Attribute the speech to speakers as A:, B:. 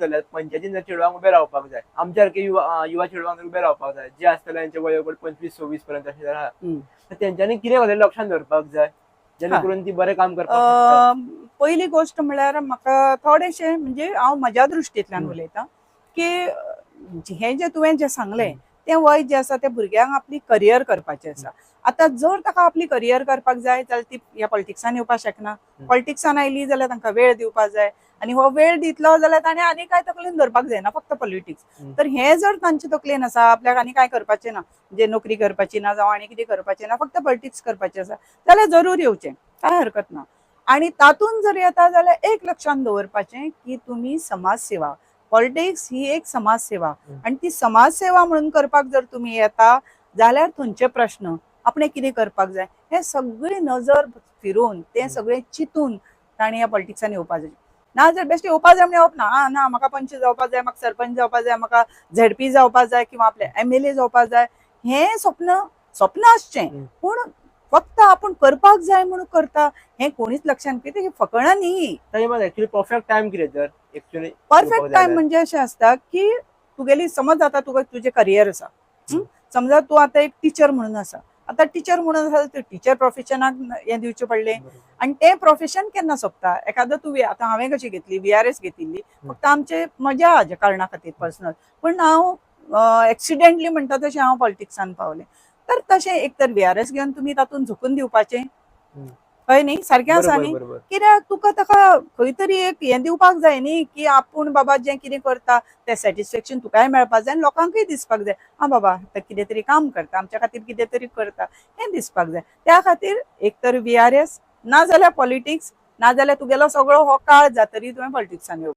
A: जाल्यार पंचायतीन जर चेडवांक उबे रावपाक जाय, आमच्या सारखे युवा चेडवांक उबे रावपाक जाय, जे आसतले त्यांचे वयोगट 25-26 पर्यंत अशें आहा, तर तेंच्यांनी कितें गजाली लक्षांत दवरपाक जाय जेणे करून ती बरें काम करपाक शकता?
B: पहिली गोष्ट म्हळ्यार म्हाका थोडेशें म्हणजे हांव म्हज्या दृश्टींतल्यान उलयतां की हे जे तुवें जे सांगलें तें वय जे आसा ते भुरग्यांक आपली करियर करपाचें आसा. आतां जर ताका आपली करियर करपाक जाय जाल्यार ती ह्या पॉलिटिक्सान येवपाक शकना. पॉलिटिक्सान आयली जाल्यार तांकां वेळ दिवपाक जाय आनी हो वेळ दितलो जाल्यार ताणें आनी कांय तकलेन धरपाक जायना, फक्त पॉलिटिक्स. तर हे जर तांचे तकलेन आसा आपल्याक आनी कांय करपाचें ना, म्हणजे नोकरी करपाची ना जावं आनी कितें करपाचें ना, फक्त पॉलिटिक्स करपाचें आसा जाल्यार जरूर येवचें, कांय हरकत ना. आणि तातून जर येता जाल्यार एक लक्षांत दवरपाचें की तुमी समाजसेवा, पॉलिटिक्स ही एक समाजसेवा आणि ती समाजसेवा म्हणून करपाक जर तुम्ही येता जाल्यार थंयचे प्रश्न आपणे कितें करपाक जाय हे सगळी नजर फिरून ते सगळें चिंतून ताणें ह्या पॉलिटिक्सान येवपाक जाय. ना जर बेश्टे येवपाक जाय म्हणून येवप ना, ना म्हाका पंच जावपाक जाय, म्हाका सरपंच जावपाक जाय, म्हाका झेडपी जावपाक जाय किंवा आपले MLA जावपाक जाय, हें स्वप्न आसचें. पूण फक्त आपण करपाक जाय म्हणून करता हें कोणीच लक्षांत घेता, ही फकाणां न्ही.
A: एक्चुअली परफेक्ट टाइम कितें तर एक्चुअली
B: परफेक्ट टाइम म्हणजे अशें आसता की तुगेली समज आतां तुका तुजें करियर आसा, समजा तूं आतां एक टीचर म्हणून आसा, आतां टीचर म्हणून आसा तर टीचर प्रोफेशनाक हें दिवचें पडलें आनी तें प्रोफेशन केन्ना सोंपता. एखादो तूं आतां हांवें कशी घेतली VRS घेतिल्ली फक्त आमचे मजा हाज्या कारणा खातीर पर्सनल, पूण हांव एक्सिडेंटली म्हणटा तशें हांव पॉलिटिक्सान पावलें. तर तशें एक तर VRS घेवन तुमी तातूंत झोकून दिवपाचें, कळ्ळें न्ही, सारकें आसा न्ही. कित्याक तुका ताका खंय तरी एक हें दिवपाक जाय न्ही की आपूण बाबा जें कितें करता तें सॅटिस्फॅक्शन तुकाय मेळपाक जाय आनी लोकांकूय दिसपाक जाय आं बाबा कितें तरी काम करता, आमच्या खातीर कितें तरी करता हें दिसपाक जाय. त्या खातीर एक तर VRS ना जाल्यार पॉलिटिक्स, ना जाल्यार तुगेलो सगळो हो काळ जातरी तुवें पॉलिटिक्सान येवप.